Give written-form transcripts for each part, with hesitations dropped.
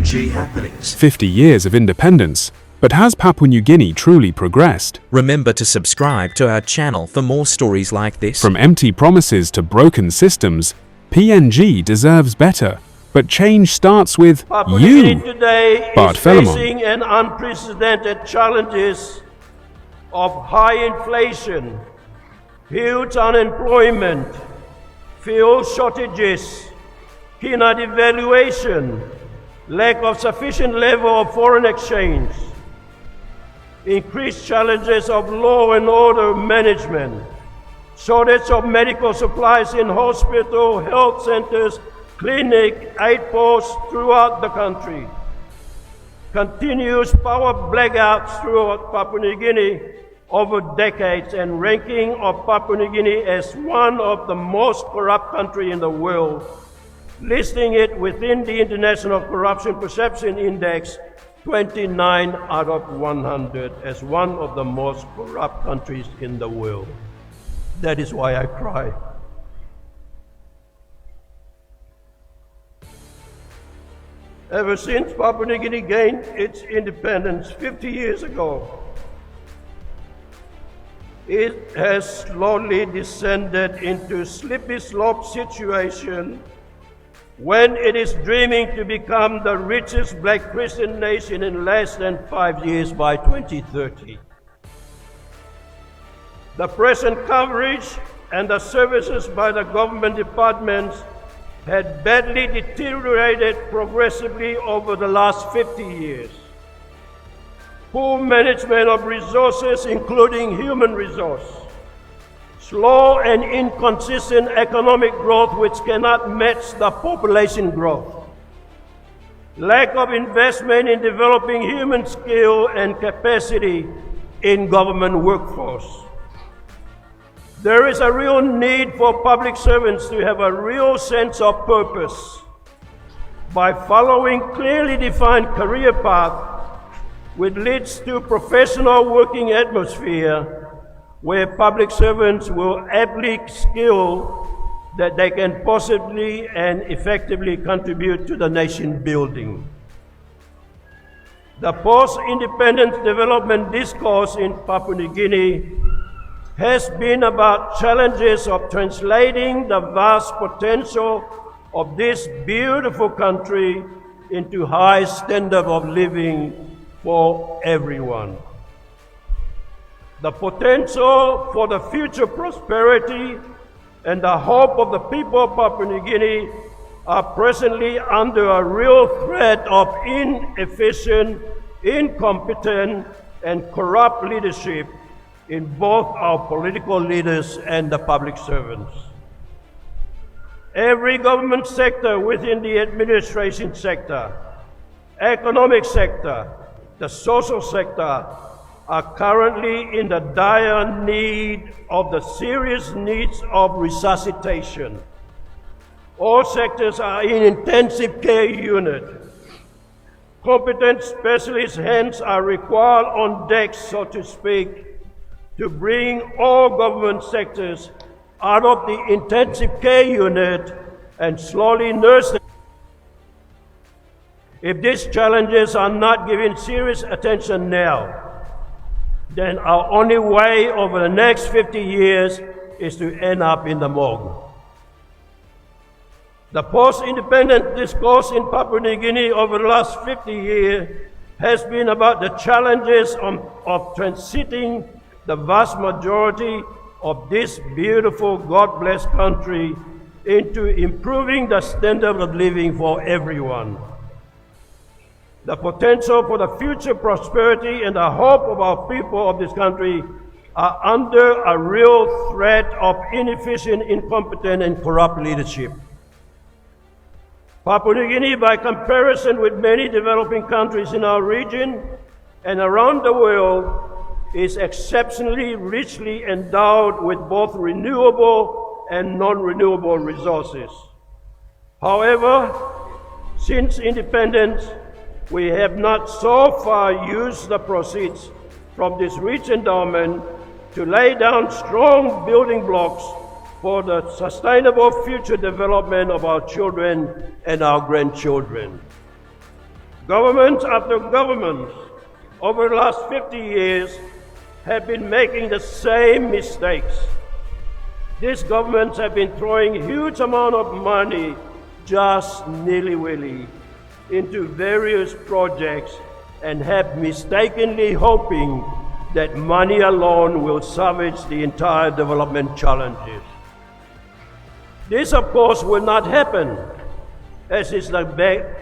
PNG happenings. 50 years of independence. But has Papua New Guinea truly progressed? Remember to subscribe to our channel for more stories like this. From empty promises to broken systems, PNG deserves better. But change starts with Papua New Guinea you, today Bart is Philemon. facing an unprecedented challenges of high inflation, huge unemployment, fuel shortages, Kina devaluation, lack of sufficient level of foreign exchange, increased challenges of law and order management, shortage of medical supplies in hospital, health centers, clinic, aid posts throughout the country, continuous power blackouts throughout Papua New Guinea over decades, and ranking of Papua New Guinea as one of the most corrupt countries in the world, listing it within the International Corruption Perception Index 29 out of 100 as one of the most corrupt countries in the world. That is why I cry. Ever since Papua New Guinea gained its independence 50 years ago, it has slowly descended into a slippery slope situation when it is dreaming to become the richest black Christian nation in less than 5 years by 2030. The present coverage and the services by the government departments had badly deteriorated progressively over the last 50 years. Poor management of resources, including human resource, slow and inconsistent economic growth which cannot match the population growth, lack of investment in developing human skill and capacity in government workforce. There is a real need for public servants to have a real sense of purpose by following clearly defined career path which leads to professional working atmosphere where public servants will aptly skill that they can positively and effectively contribute to the nation building. The post-independence development discourse in Papua New Guinea has been about challenges of translating the vast potential of this beautiful country into high standard of living for everyone. The potential for the future prosperity and the hope of the people of Papua New Guinea are presently under a real threat of inefficient, incompetent, and corrupt leadership in both our political leaders and the public servants. Every government sector within the administration sector, economic sector, the social sector are currently in the dire need of the serious needs of resuscitation. All sectors are in intensive care unit. Competent specialist hands are required on deck, so to speak, to bring all government sectors out of the intensive care unit and slowly nurse them. If these challenges are not given serious attention now, then our only way over the next 50 years is to end up in the morgue. The post-independent discourse in Papua New Guinea over the last 50 years has been about the challenges of transiting the vast majority of this beautiful, God-blessed country into improving the standard of living for everyone. The potential for the future prosperity and the hope of our people of this country are under a real threat of inefficient, incompetent, and corrupt leadership. Papua New Guinea, by comparison with many developing countries in our region and around the world, is exceptionally richly endowed with both renewable and non-renewable resources. However, since independence, we have not so far used the proceeds from this rich endowment to lay down strong building blocks for the sustainable future development of our children and our grandchildren. Government after government over the last 50 years have been making the same mistakes. These governments have been throwing huge amount of money just nilly-willy into various projects and have mistakenly hoping that money alone will salvage the entire development challenges. This, of course, will not happen, as is the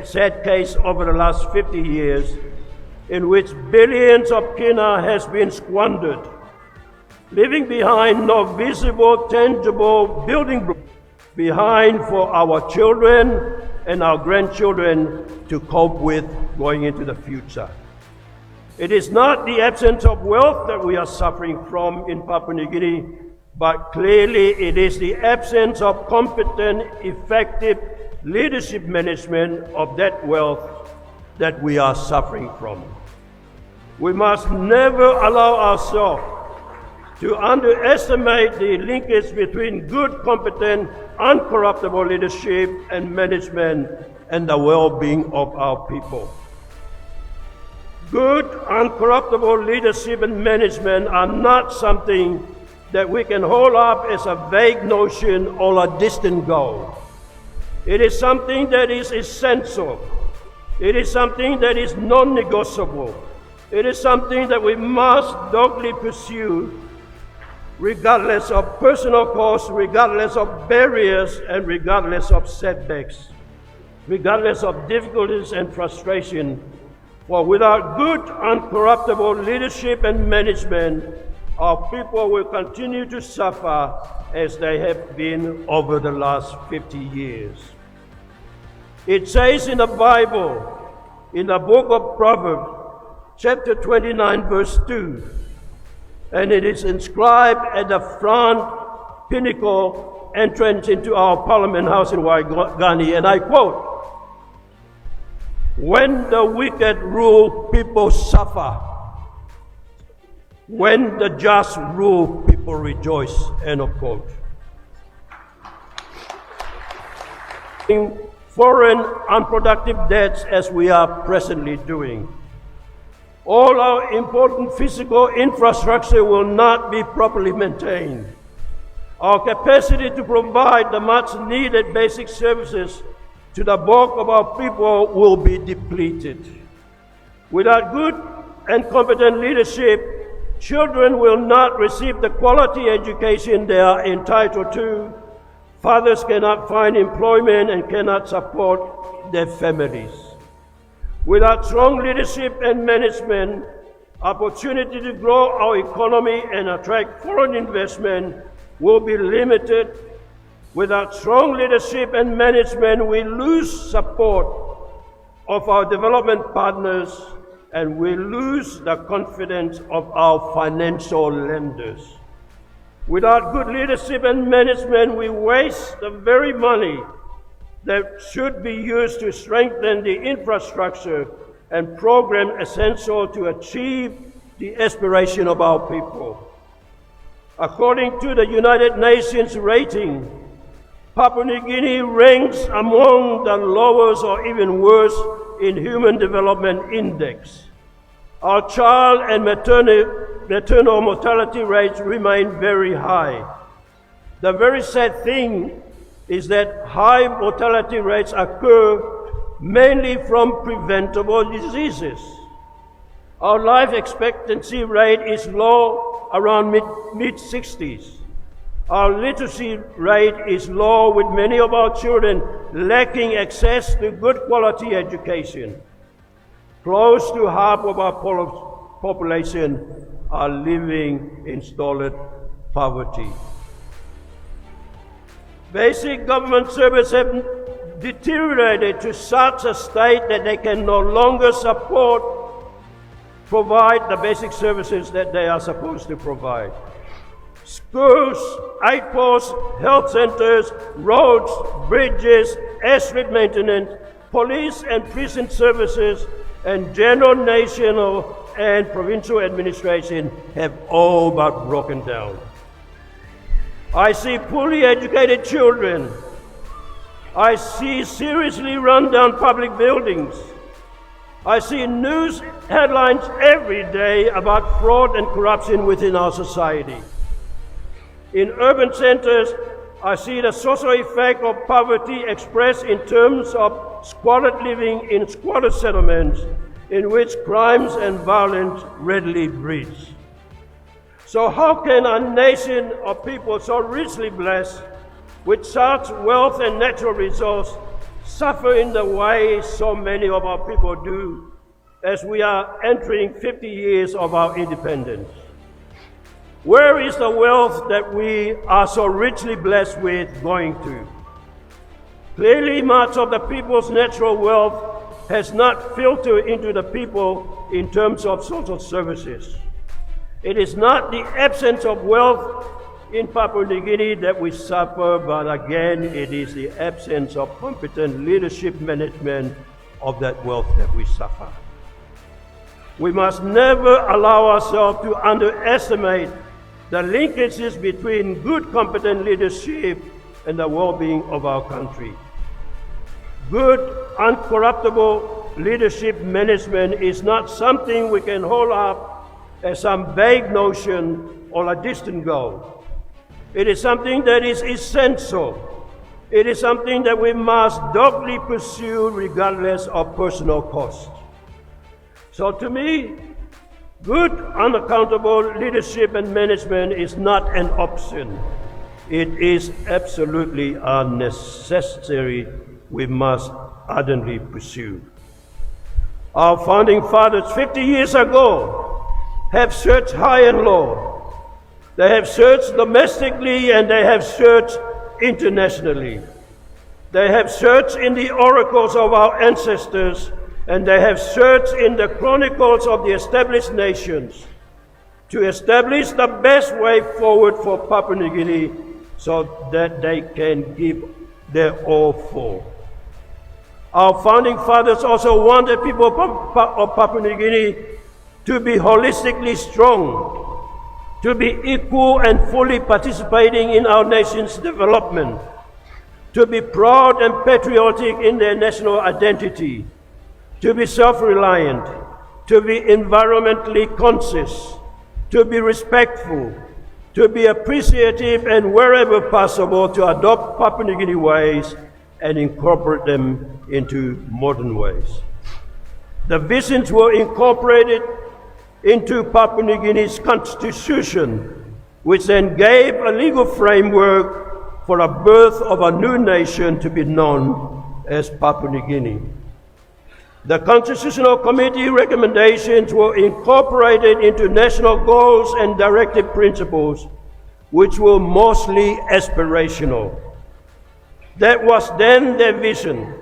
sad case over the last 50 years, in which billions of kina has been squandered, leaving behind no visible, tangible building behind for our children and our grandchildren to cope with going into the future. It is not the absence of wealth that we are suffering from in Papua New Guinea, but clearly it is the absence of competent, effective leadership management of that wealth that we are suffering from. We must never allow ourselves to underestimate the linkage between good, competent, uncorruptible leadership and management and the well-being of our people. Good, uncorruptible leadership and management are not something that we can hold up as a vague notion or a distant goal. It is something that is essential. It is something that is non-negotiable. It is something that we must doggedly pursue regardless of personal costs, regardless of barriers, and regardless of setbacks, regardless of difficulties and frustration. For without good, uncorruptible leadership and management, our people will continue to suffer as they have been over the last 50 years. It says in the Bible, in the book of Proverbs, chapter 29, verse 2, and it is inscribed at the front pinnacle entrance into our Parliament House in Guinea, and I quote, "When the wicked rule, people suffer. When the just rule, people rejoice." End of quote. In foreign unproductive debts as we are presently doing, all our important physical infrastructure will not be properly maintained. Our capacity to provide the much needed basic services to the bulk of our people will be depleted. Without good and competent leadership, children will not receive the quality education they are entitled to. Fathers cannot find employment and cannot support their families. Without strong leadership and management, opportunity to grow our economy and attract foreign investment will be limited. Without strong leadership and management, we lose support of our development partners and we lose the confidence of our financial lenders. Without good leadership and management, we waste the very money that should be used to strengthen the infrastructure and program essential to achieve the aspiration of our people. According to the United Nations rating, Papua New Guinea ranks among the lowest or even worse in Human Development Index. Our child and maternal mortality rates remain very high. The very sad thing is that high mortality rates occur mainly from preventable diseases. Our life expectancy rate is low, around mid-60s. Our literacy rate is low, with many of our children lacking access to good quality education. Close to half of our population are living in stolid poverty. Basic government services have deteriorated to such a state that they can no longer provide the basic services that they are supposed to provide. Schools, aid posts, health centers, roads, bridges, airstrip maintenance, police and prison services, and general national and provincial administration have all but broken down. I see poorly educated children. I see seriously run down public buildings. I see news headlines every day about fraud and corruption within our society. In urban centers, I see the social effect of poverty expressed in terms of squalid living in squalid settlements in which crimes and violence readily breeds. So how can a nation of people so richly blessed with such wealth and natural resources suffer in the way so many of our people do as we are entering 50 years of our independence? Where is the wealth that we are so richly blessed with going to? Clearly, much of the people's natural wealth has not filtered into the people in terms of social services. It is not the absence of wealth in Papua New Guinea that we suffer, but again, it is the absence of competent leadership management of that wealth that we suffer. We must never allow ourselves to underestimate the linkages between good, competent leadership and the well-being of our country. Good, uncorruptible leadership management is not something we can hold up as some vague notion or a distant goal. It is something that is essential. It is something that we must doggedly pursue regardless of personal cost. So to me, good, unaccountable leadership and management is not an option. It is absolutely a necessity we must ardently pursue. Our founding fathers 50 years ago have searched high and low. They have searched domestically and they have searched internationally. They have searched in the oracles of our ancestors, and they have searched in the chronicles of the established nations to establish the best way forward for Papua New Guinea so that they can give their all for. Our founding fathers also wanted people of Papua New Guinea to be holistically strong, to be equal and fully participating in our nation's development, to be proud and patriotic in their national identity, to be self-reliant, to be environmentally conscious, to be respectful, to be appreciative, and wherever possible to adopt Papua New Guinea ways and incorporate them into modern ways. The visions were incorporated into Papua New Guinea's constitution, which then gave a legal framework for the birth of a new nation to be known as Papua New Guinea. The Constitutional Committee recommendations were incorporated into national goals and directive principles, which were mostly aspirational. That was then their vision.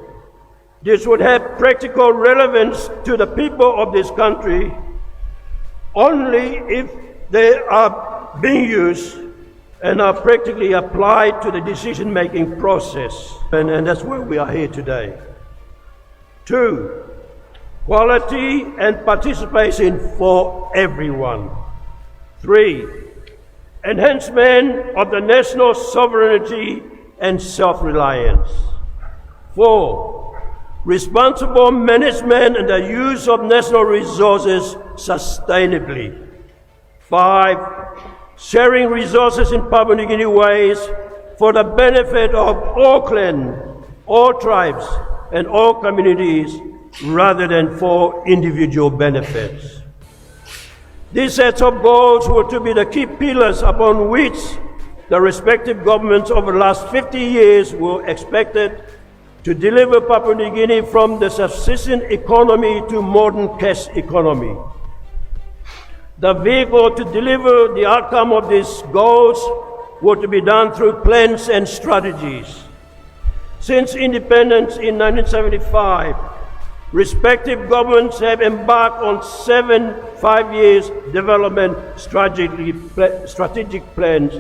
This would have practical relevance to the people of this country only if they are being used and are practically applied to the decision-making process. And that's where we are here today. 2, quality and participation for everyone. 3, enhancement of the national sovereignty and self-reliance. 4, responsible management and the use of national resources sustainably. 5, sharing resources in Papua New Guinea ways for the benefit of all clans, all tribes, and all communities, rather than for individual benefits. These sets of goals were to be the key pillars upon which the respective governments over the last 50 years were expected to deliver Papua New Guinea from the subsistence economy to modern cash economy. The vehicle to deliver the outcome of these goals were to be done through plans and strategies. Since independence in 1975, respective governments have embarked on 7 5-year development strategic plans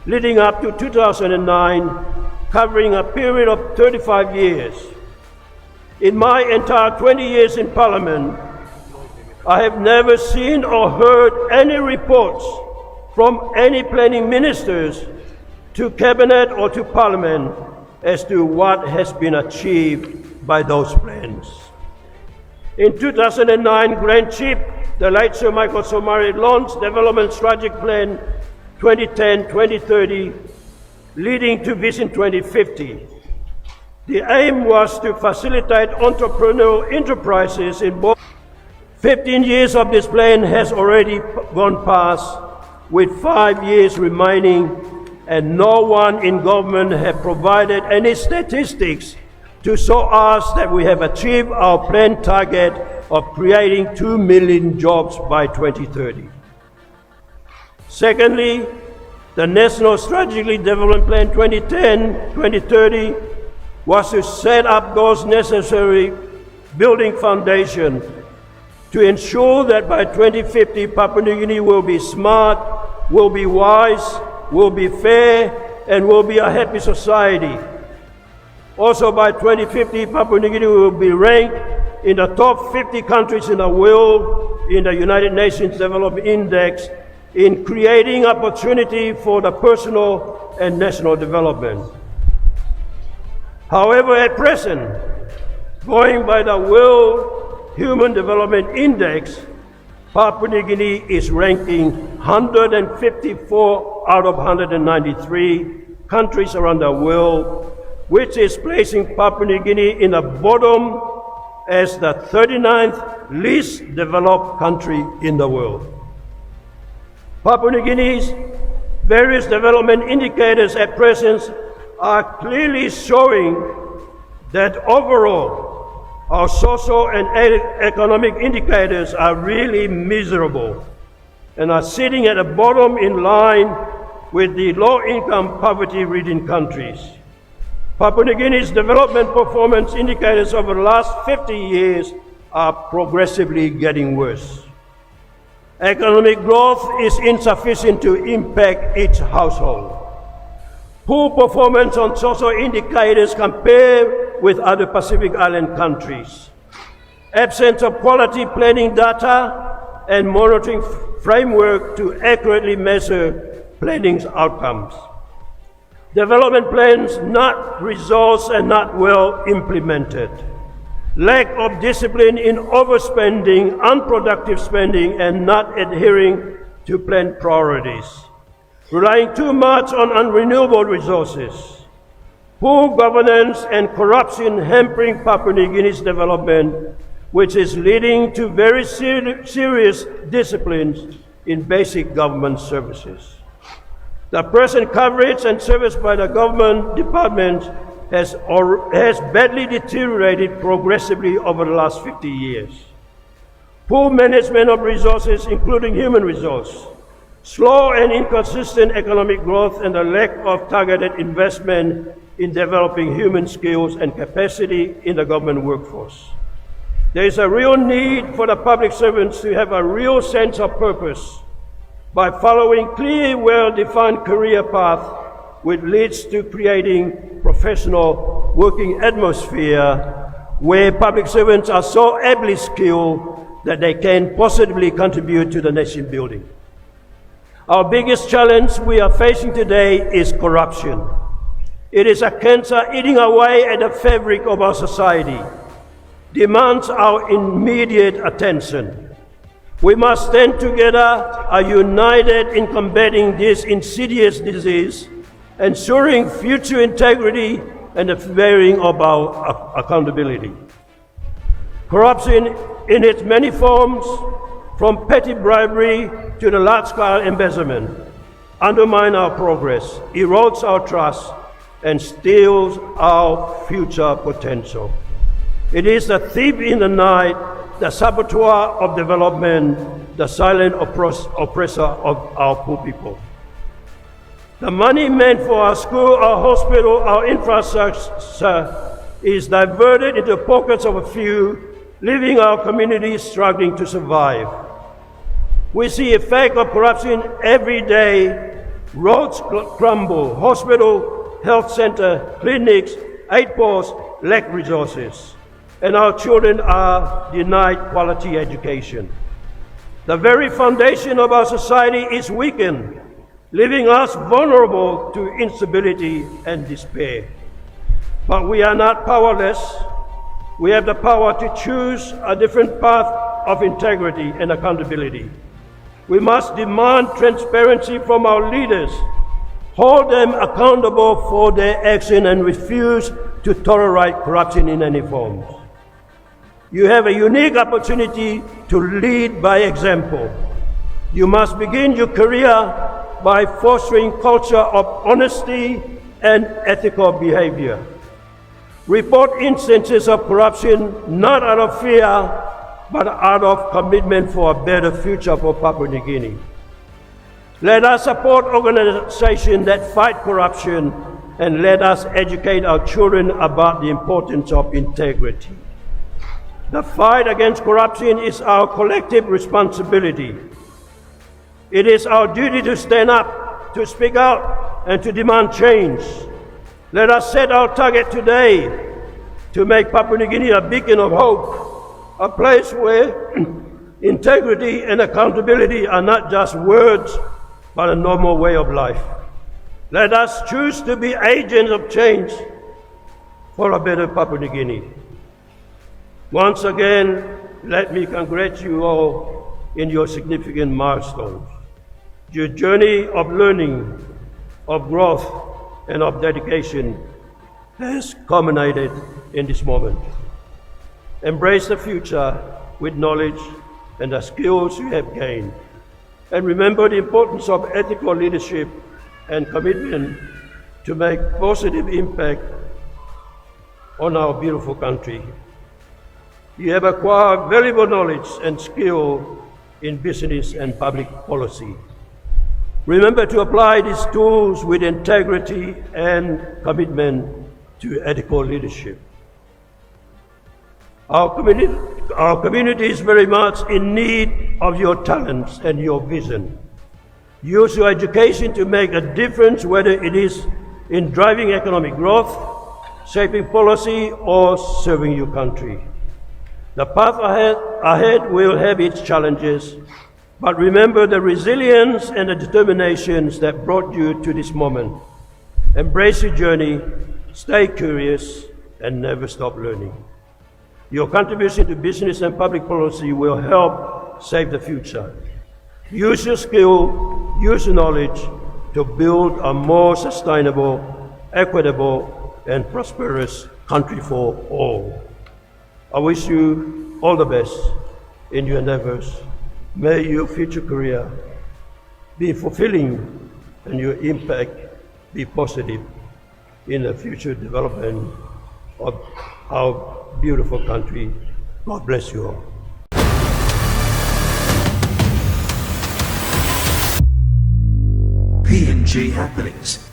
leading up to 2009, covering a period of 35 years. In my entire 20 years in Parliament, I have never seen or heard any reports from any planning ministers to Cabinet or to Parliament as to what has been achieved by those plans. In 2009, Grand Chief, the late Sir Michael Somare, launched Development Strategic Plan 2010-2030, leading to Vision 2050. The aim was to facilitate entrepreneurial enterprises in both. 15 years of this plan has already gone past, with 5 years remaining, and no one in government has provided any statistics to show us that we have achieved our planned target of creating 2 million jobs by 2030. Secondly, the National Strategic Development Plan 2010-2030 was to set up those necessary building foundations to ensure that by 2050 Papua New Guinea will be smart, will be wise, will be fair, and will be a happy society. Also by 2050, Papua New Guinea will be ranked in the top 50 countries in the world in the United Nations Development Index in creating opportunity for the personal and national development. However, at present, going by the World Human Development Index, Papua New Guinea is ranking 154 out of 193 countries around the world, which is placing Papua New Guinea in the bottom as the 39th least developed country in the world. Papua New Guinea's various development indicators at present are clearly showing that overall our social and economic indicators are really miserable and are sitting at the bottom in line with the low-income poverty-ridden countries. Papua New Guinea's development performance indicators over the last 50 years are progressively getting worse. Economic growth is insufficient to impact each household. Poor performance on social indicators compared with other Pacific Island countries. Absence of quality planning data and monitoring framework to accurately measure planning's outcomes. Development plans not resourced and not well implemented. Lack of discipline in overspending, unproductive spending, and not adhering to planned priorities. Relying too much on unrenewable resources. Poor governance and corruption hampering Papua New Guinea's development, which is leading to very serious disciplines in basic government services. The present coverage and service by the government departments has badly deteriorated progressively over the last 50 years. Poor management of resources, including human resource, slow and inconsistent economic growth, and the lack of targeted investment in developing human skills and capacity in the government workforce. There is a real need for the public servants to have a real sense of purpose by following clear, well-defined career path which leads to creating professional working atmosphere where public servants are so ably skilled that they can positively contribute to the nation building. Our biggest challenge we are facing today is corruption. It is a cancer eating away at the fabric of our society, demands our immediate attention. We must stand together, are united in combating this insidious disease, ensuring future integrity and the bearing of our accountability. Corruption in its many forms, from petty bribery to the large-scale embezzlement, undermines our progress, erodes our trust, and steals our future potential. It is the thief in the night, the saboteur of development, the silent oppressor of our poor people. The money meant for our school, our hospital, our infrastructure is diverted into the pockets of a few, leaving our communities struggling to survive. We see effect of corruption every day. Roads crumble, hospital, health center, clinics, aid posts lack resources, and our children are denied quality education. The very foundation of our society is weakened, leaving us vulnerable to instability and despair. But we are not powerless. We have the power to choose a different path of integrity and accountability. We must demand transparency from our leaders, hold them accountable for their action, and refuse to tolerate corruption in any form. You have a unique opportunity to lead by example. You must begin your career by fostering culture of honesty and ethical behavior. Report instances of corruption not out of fear, but out of commitment for a better future for Papua New Guinea. Let us support organizations that fight corruption, and let us educate our children about the importance of integrity. The fight against corruption is our collective responsibility. It is our duty to stand up, to speak out, and to demand change. Let us set our target today to make Papua New Guinea a beacon of hope, a place where integrity and accountability are not just words, but a normal way of life. Let us choose to be agents of change for a better Papua New Guinea. Once again, let me congratulate you all in your significant milestones. Your journey of learning, of growth, and of dedication has culminated in this moment. Embrace the future with knowledge and the skills you have gained. And remember the importance of ethical leadership and commitment to make positive impact on our beautiful country. You have acquired valuable knowledge and skill in business and public policy. Remember to apply these tools with integrity and commitment to ethical leadership. Our community is very much in need of your talents and your vision. Use your education to make a difference, whether it is in driving economic growth, shaping policy, or serving your country. The path ahead will have its challenges, but remember the resilience and the determinations that brought you to this moment. Embrace your journey, stay curious, and never stop learning. Your contribution to business and public policy will help save the future. Use your skill, use your knowledge to build a more sustainable, equitable, and prosperous country for all. I wish you all the best in your endeavors. May your future career be fulfilling and your impact be positive in the future development of our beautiful country. God bless you all. PNG Happenings.